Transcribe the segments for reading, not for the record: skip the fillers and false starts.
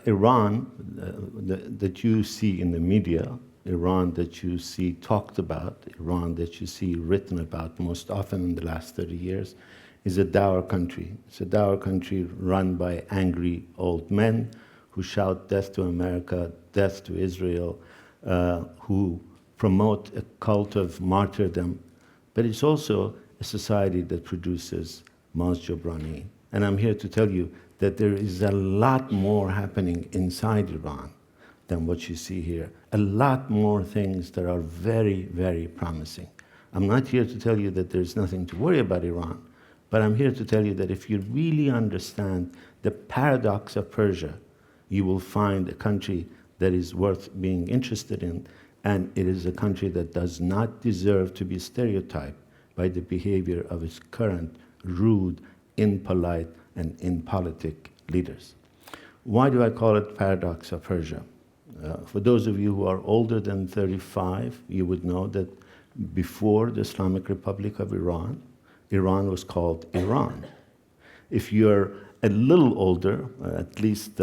Iran that you see in the media, Iran that you see talked about, Iran that you see written about most often in the last 30 years, is a dour country. It's a dour country run by angry old men who shout death to America, death to Israel, who promote a cult of martyrdom. But it's also a society that produces Maz Jobrani. And I'm here to tell you that there is a lot more happening inside Iran than what you see here. A lot more things that are very, very promising. I'm not here to tell you that there's nothing to worry about Iran, but I'm here to tell you that if you really understand the paradox of Persia, you will find a country that is worth being interested in, and it is a country that does not deserve to be stereotyped by the behavior of its current rude, impolite, and impolitic leaders. Why do I call it paradox of Persia? For those of you who are older than 35, you would know that before the Islamic Republic of Iran, Iran was called Iran. If you're a little older, at least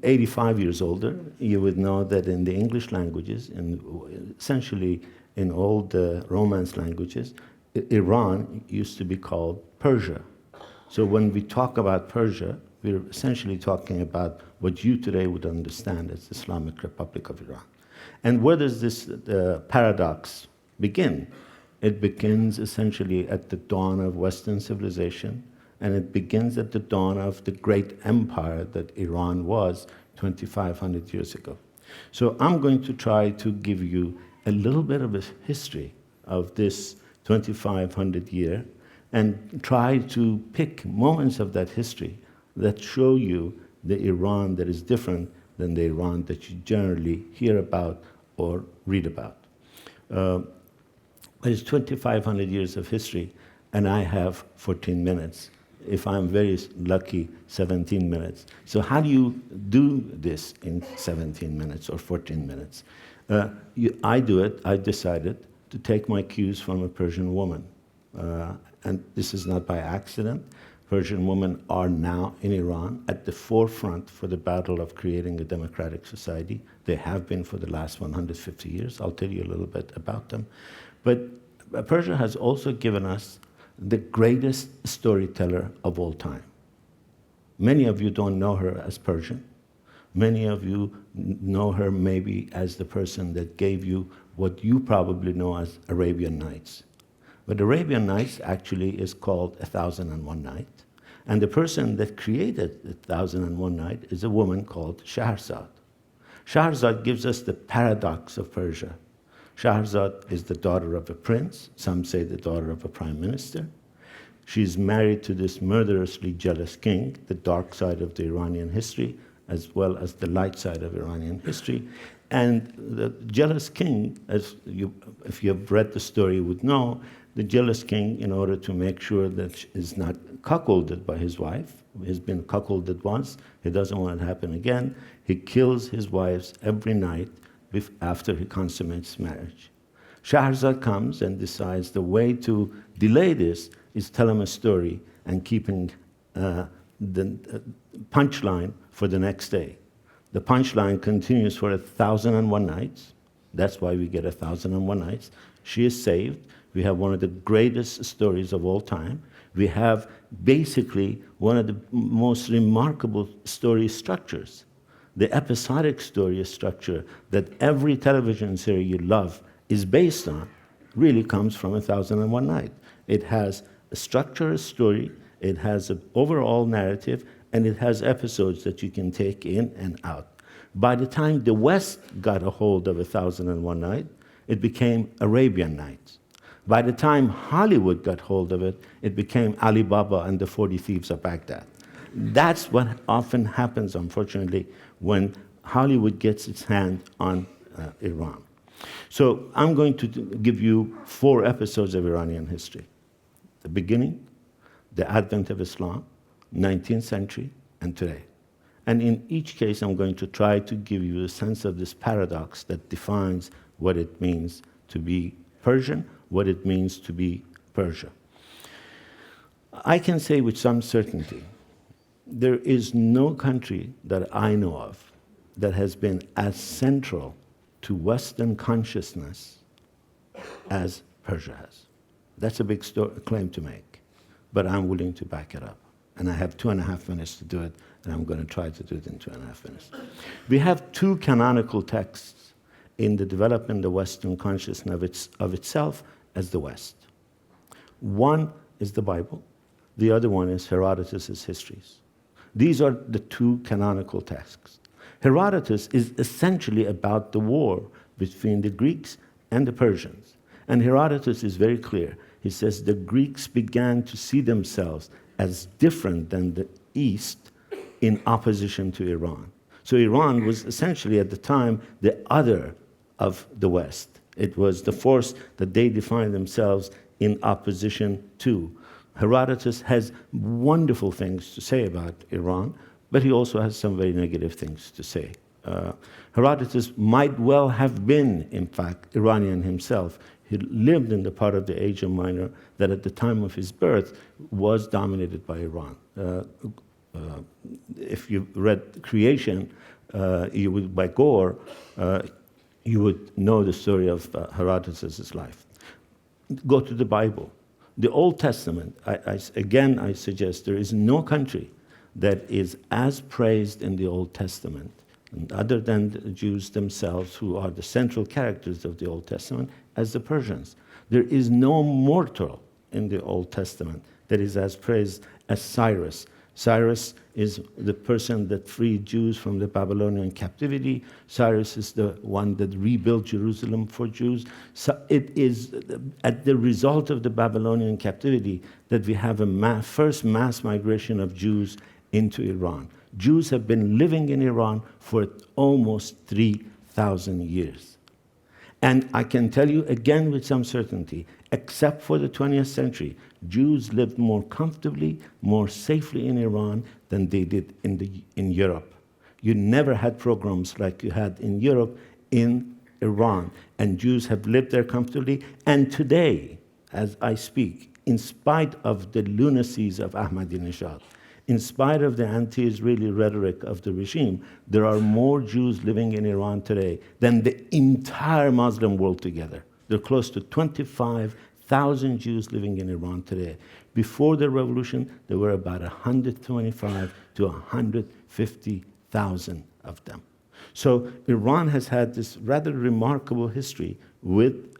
85 years older, you would know that in the English languages, and essentially in all the Romance languages, Iran used to be called Persia. So when we talk about Persia, we're essentially talking about what you today would understand as the Islamic Republic of Iran. And where does this paradox begin? It begins essentially at the dawn of Western civilization, and it begins at the dawn of the great empire that Iran was 2,500 years ago. So I'm going to try to give you a little bit of a history of this 2,500 year and try to pick moments of that history that show you the Iran that is different than the Iran that you generally hear about or read about. It's 2,500 years of history, and I have 14 minutes. If I'm very lucky, 17 minutes. So how do you do this in 17 minutes or 14 minutes? I do it, I decided to take my cues from a Persian woman. And this is not by accident. Persian women are now in Iran at the forefront for the battle of creating a democratic society. They have been for the last 150 years. I'll tell you a little bit about them. But Persia has also given us the greatest storyteller of all time. Many of you don't know her as Persian. Many of you know her maybe as the person that gave you what you probably know as Arabian Nights. But Arabian Nights actually is called 1001 Night. And the person that created 1001 Night is a woman called Shahrazad. Shahrazad gives us the paradox of Persia. Shahrazad is the daughter of a prince, some say the daughter of a prime minister. She's married to this murderously jealous king, the dark side of the Iranian history, as well as the light side of Iranian history. And the jealous king, if you have read the story, you would know, the jealous king, in order to make sure that he is not cuckolded by his wife, he's been cuckolded once, he doesn't want it to happen again, he kills his wives every night after he consummates marriage. Shahrazad comes and decides the way to delay this is tell him a story and keeping the punchline for the next day. The punchline continues for 1001 nights. That's why we get 1001 nights. She is saved. We have one of the greatest stories of all time. We have basically one of the most remarkable story structures. The episodic story structure that every television series you love is based on really comes from 1001 Night. It has a structure, a story, it has an overall narrative, and it has episodes that you can take in and out. By the time the West got a hold of 1001 Night, it became Arabian Nights. By the time Hollywood got hold of it, it became Ali Baba and the 40 Thieves of Baghdad. That's what often happens, unfortunately, when Hollywood gets its hand on Iran. So I'm going to give you 4 episodes of Iranian history. The beginning, the advent of Islam, 19th century, and today. And in each case, I'm going to try to give you a sense of this paradox that defines what it means to be Persian, what it means to be Persia. I can say with some certainty there is no country that I know of that has been as central to Western consciousness as Persia has. That's a big claim to make, but I'm willing to back it up. And I have 2.5 minutes to do it, and I'm going to try to do it in 2.5 minutes. We have two canonical texts in the development of Western consciousness of itself as the West. One is the Bible. The other one is Herodotus' histories. These are the two canonical texts. Herodotus is essentially about the war between the Greeks and the Persians. And Herodotus is very clear. He says the Greeks began to see themselves as different than the East in opposition to Iran. So Iran was essentially at the time the other of the West. It was the force that they defined themselves in opposition to. Herodotus has wonderful things to say about Iran, but he also has some very negative things to say. Herodotus might well have been, in fact, Iranian himself. He lived in the part of the Asia Minor that at the time of his birth was dominated by Iran. If you read Creation by Gore, you would know the story of Herodotus' life. Go to the Bible. The Old Testament, again, I suggest there is no country that is as praised in the Old Testament, other than the Jews themselves, who are the central characters of the Old Testament, as the Persians. There is no mortal in the Old Testament that is as praised as Cyrus. Cyrus is the person that freed Jews from the Babylonian captivity. Cyrus is the one that rebuilt Jerusalem for Jews. So it is at the result of the Babylonian captivity that we have a first mass migration of Jews into Iran. Jews have been living in Iran for almost 3,000 years. And I can tell you again with some certainty, except for the 20th century, Jews lived more comfortably, more safely in Iran than they did in Europe. You never had pogroms like you had in Europe in Iran. And Jews have lived there comfortably. And today, as I speak, in spite of the lunacies of Ahmadinejad, in spite of the anti-Israeli rhetoric of the regime, there are more Jews living in Iran today than the entire Muslim world together. There are close to 25,000 Jews living in Iran today. Before the revolution, there were about 125 to 150,000 of them. So Iran has had this rather remarkable history with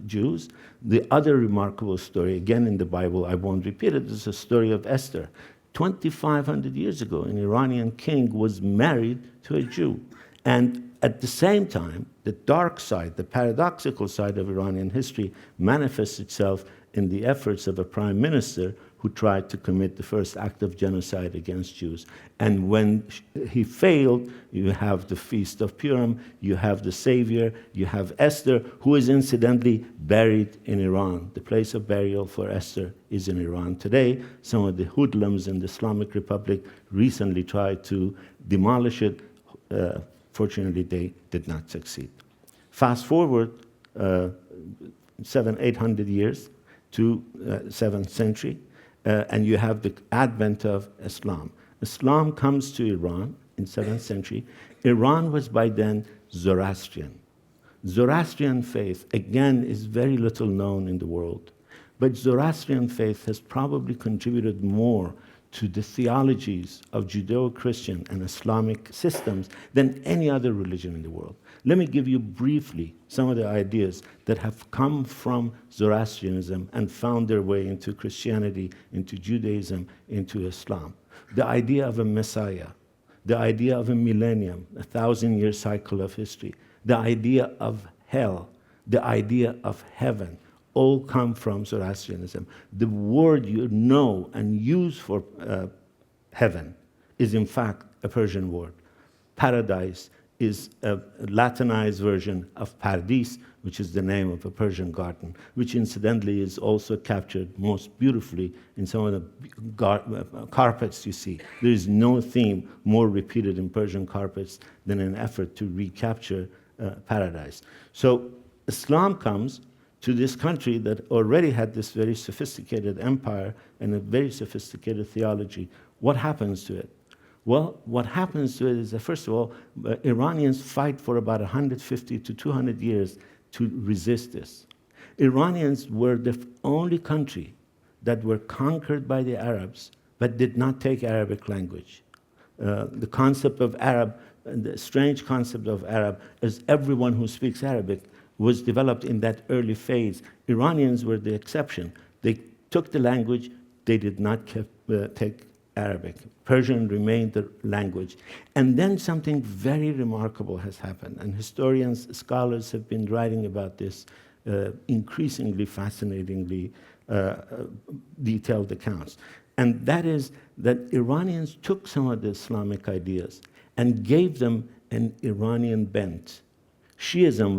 Jews. The other remarkable story, again in the Bible, I won't repeat it, is the story of Esther. 2,500 years ago, an Iranian king was married to a Jew. And at the same time, the dark side, the paradoxical side of Iranian history manifests itself in the efforts of a prime minister who tried to commit the first act of genocide against Jews. And when he failed, you have the Feast of Purim, you have the Savior, you have Esther, who is incidentally buried in Iran. The place of burial for Esther is in Iran today. Some of the hoodlums in the Islamic Republic recently tried to demolish it. Fortunately, they did not succeed. Fast forward 700-800 years to 7th century, and you have the advent of Islam. Islam comes to Iran in 7th century. Iran was by then Zoroastrian. Zoroastrian faith, again, is very little known in the world. But Zoroastrian faith has probably contributed more to the theologies of Judeo-Christian and Islamic systems than any other religion in the world. Let me give you briefly some of the ideas that have come from Zoroastrianism and found their way into Christianity, into Judaism, into Islam. The idea of a Messiah, the idea of a millennium, a 1,000-year cycle of history, the idea of hell, the idea of heaven, all come from Zoroastrianism. The word you know and use for heaven is in fact a Persian word. Paradise is a Latinized version of Paradis, which is the name of a Persian garden, which incidentally is also captured most beautifully in some of the carpets you see. There is no theme more repeated in Persian carpets than an effort to recapture paradise. So Islam comes to this country that already had this very sophisticated empire and a very sophisticated theology What happens to it? Well, what happens to it is that, first of all, Iranians fight for about 150 to 200 years to resist this. Iranians were the only country that were conquered by the Arabs but did not take Arabic language. The concept of Arab, the strange concept of Arab, is everyone who speaks Arabic was developed in that early phase. Iranians were the exception. They took the language, they did not take Arabic. Persian remained the language. And then something very remarkable has happened, and historians, scholars have been writing about this increasingly fascinatingly detailed accounts. And that is that Iranians took some of the Islamic ideas and gave them an Iranian bent. Shiism,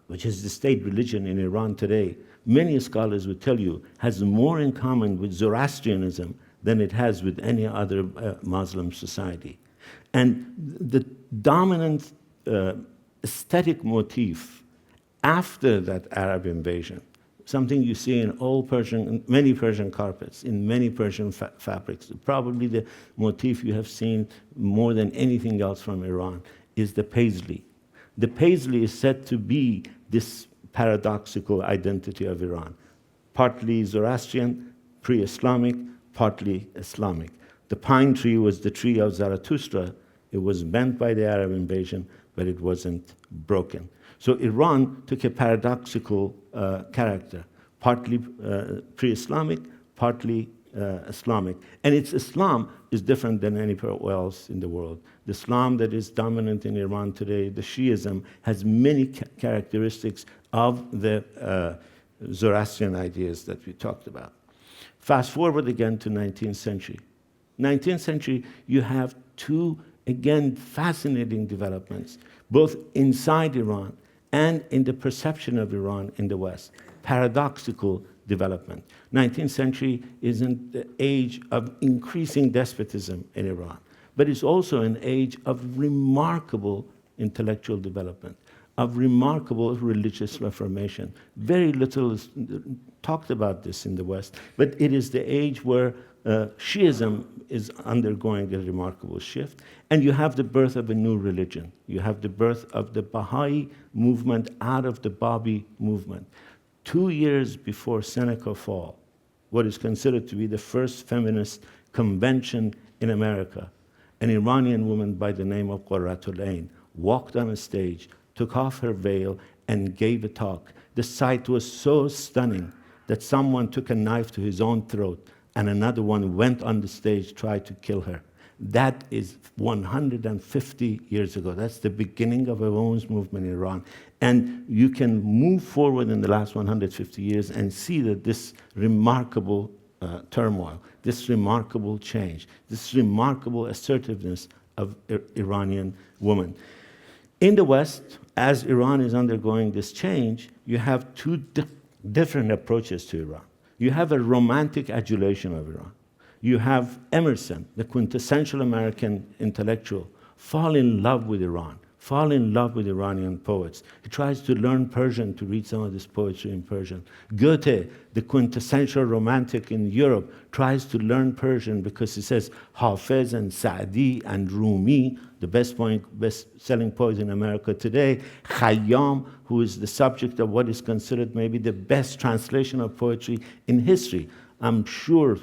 which is the state religion in Iran today, many scholars would tell you, has more in common with Zoroastrianism than it has with any other Muslim society. And the dominant aesthetic motif after that Arab invasion, something you see in all Persian, many Persian carpets, in many Persian fabrics, probably the motif you have seen more than anything else from Iran, is the Paisley. The Paisley is said to be this paradoxical identity of Iran, partly Zoroastrian, pre-Islamic, partly Islamic. The pine tree was the tree of Zarathustra. It was bent by the Arab invasion, but it wasn't broken. So Iran took a paradoxical character, partly pre-Islamic, partly Islamic. And its Islam is different than anywhere else in the world. The Islam that is dominant in Iran today, the Shiism, has many characteristics of the Zoroastrian ideas that we talked about. Fast forward again to 19th century. 19th century, you have two, again, fascinating developments, both inside Iran and in the perception of Iran in the West. Paradoxical development. 19th century is in the age of increasing despotism in Iran, but it's also an age of remarkable intellectual development, of remarkable religious reformation. Very little is talked about this in the West, but it is the age where Shiism is undergoing a remarkable shift, and you have the birth of a new religion. You have the birth of the Baha'i movement out of the Babi movement. 2 years before Seneca fall, what is considered to be the first feminist convention in America, an Iranian woman by the name of Qurratul Ain walked on a stage, took off her veil, and gave a talk. The sight was so stunning that someone took a knife to his own throat, and another one went on the stage, tried to kill her. That is 150 years ago. That's the beginning of a women's movement in Iran. And you can move forward in the last 150 years and see that this remarkable turmoil, this remarkable change, this remarkable assertiveness of Iranian women. In the West, as Iran is undergoing this change, you have two different approaches to Iran. You have a romantic adulation of Iran. You have Emerson, the quintessential American intellectual, fall in love with Iran, fall in love with Iranian poets. He tries to learn Persian to read some of this poetry in Persian. Goethe, the quintessential romantic in Europe, tries to learn Persian because he says Hafiz and Sa'di and Rumi, the best-selling poet in America today, Khayyam, who is the subject of what is considered maybe the best translation of poetry in history. I'm sure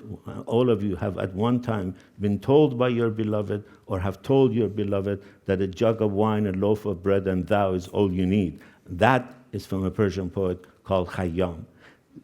all of you have at one time been told by your beloved or have told your beloved that a jug of wine, a loaf of bread, and thou is all you need. That is from a Persian poet called Khayyam.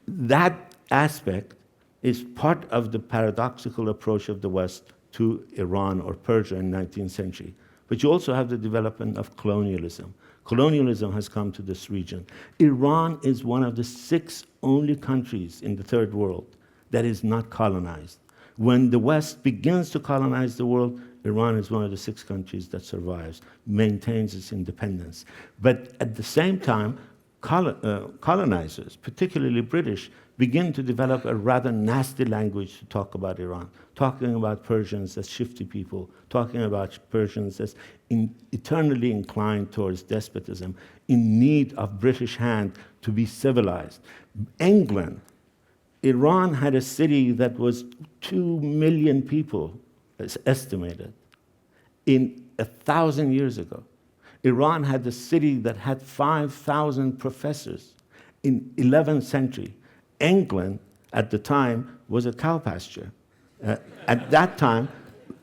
That aspect is part of the paradoxical approach of the West to Iran or Persia in 19th century. But you also have the development of colonialism. Colonialism has come to this region. Iran is one of the 6 only countries in the third world that is not colonized. When the West begins to colonize the world, Iran is one of the 6 countries that survives, maintains its independence. But at the same time, colonizers, particularly British, begin to develop a rather nasty language to talk about Iran, talking about Persians as shifty people, talking about Persians as eternally inclined towards despotism, in need of British hand to be civilized. England, Iran had a city that was 2 million people, is estimated, in 1,000 years ago, Iran had a city that had 5,000 professors in 11th century. England, at the time, was a cow pasture. At that time,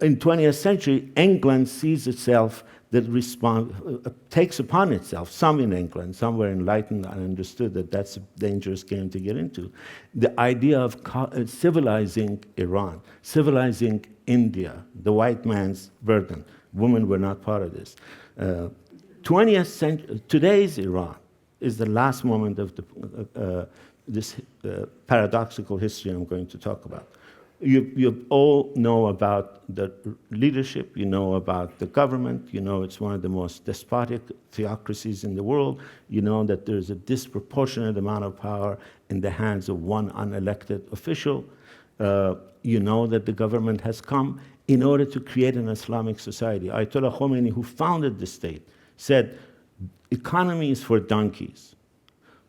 in 20th century, England sees itself takes upon itself, some in England, some were enlightened and understood that that's a dangerous game to get into, the idea of civilizing Iran, civilizing India, the white man's burden. Women were not part of this. 20th century, today's Iran is the last moment of this paradoxical history I'm going to talk about. You all know about the leadership, you know about the government, you know it's one of the most despotic theocracies in the world, you know that there's a disproportionate amount of power in the hands of one unelected official. You know that the government has come in order to create an Islamic society. Ayatollah Khomeini, who founded the state, said, economy is for donkeys.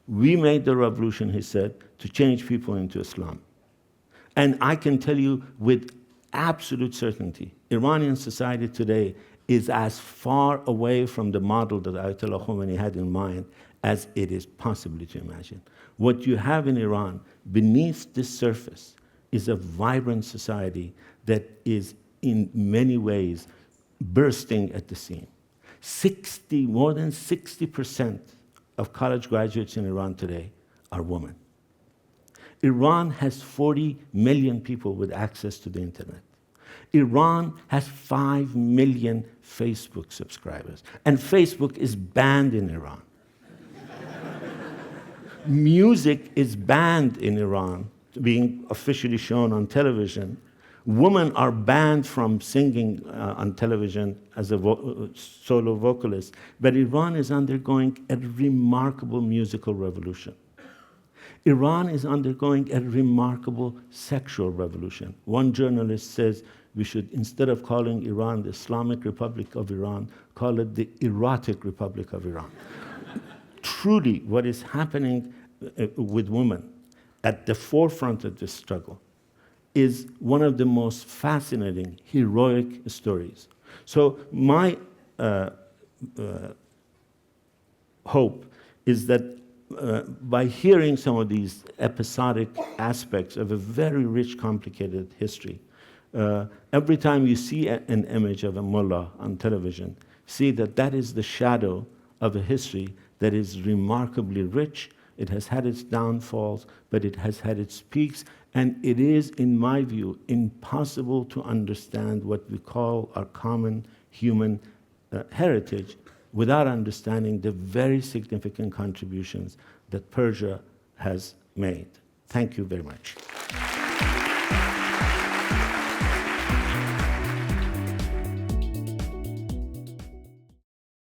We made the revolution, he said, to change people into Islam. And I can tell you with absolute certainty, Iranian society today is as far away from the model that Ayatollah Khomeini had in mind as it is possibly to imagine. What you have in Iran, beneath this surface, is a vibrant society that is in many ways bursting at the seam. More than 60% of college graduates in Iran today are women. Iran has 40 million people with access to the internet. Iran has 5 million Facebook subscribers, and Facebook is banned in Iran. Music is banned in Iran, being officially shown on television. Women are banned from singing on television as a solo vocalist, but Iran is undergoing a remarkable musical revolution. Iran is undergoing a remarkable sexual revolution. One journalist says we should, instead of calling Iran the Islamic Republic of Iran, call it the Erotic Republic of Iran. Truly, what is happening with women at the forefront of this struggle is one of the most fascinating, heroic stories. So my hope is that by hearing some of these episodic aspects of a very rich, complicated history, every time you see an image of a mullah on television, see that that is the shadow of a history that is remarkably rich. It has had its downfalls, but it has had its peaks, and it is, in my view, impossible to understand what we call our common human heritage without understanding the very significant contributions that Persia has made. Thank you very much.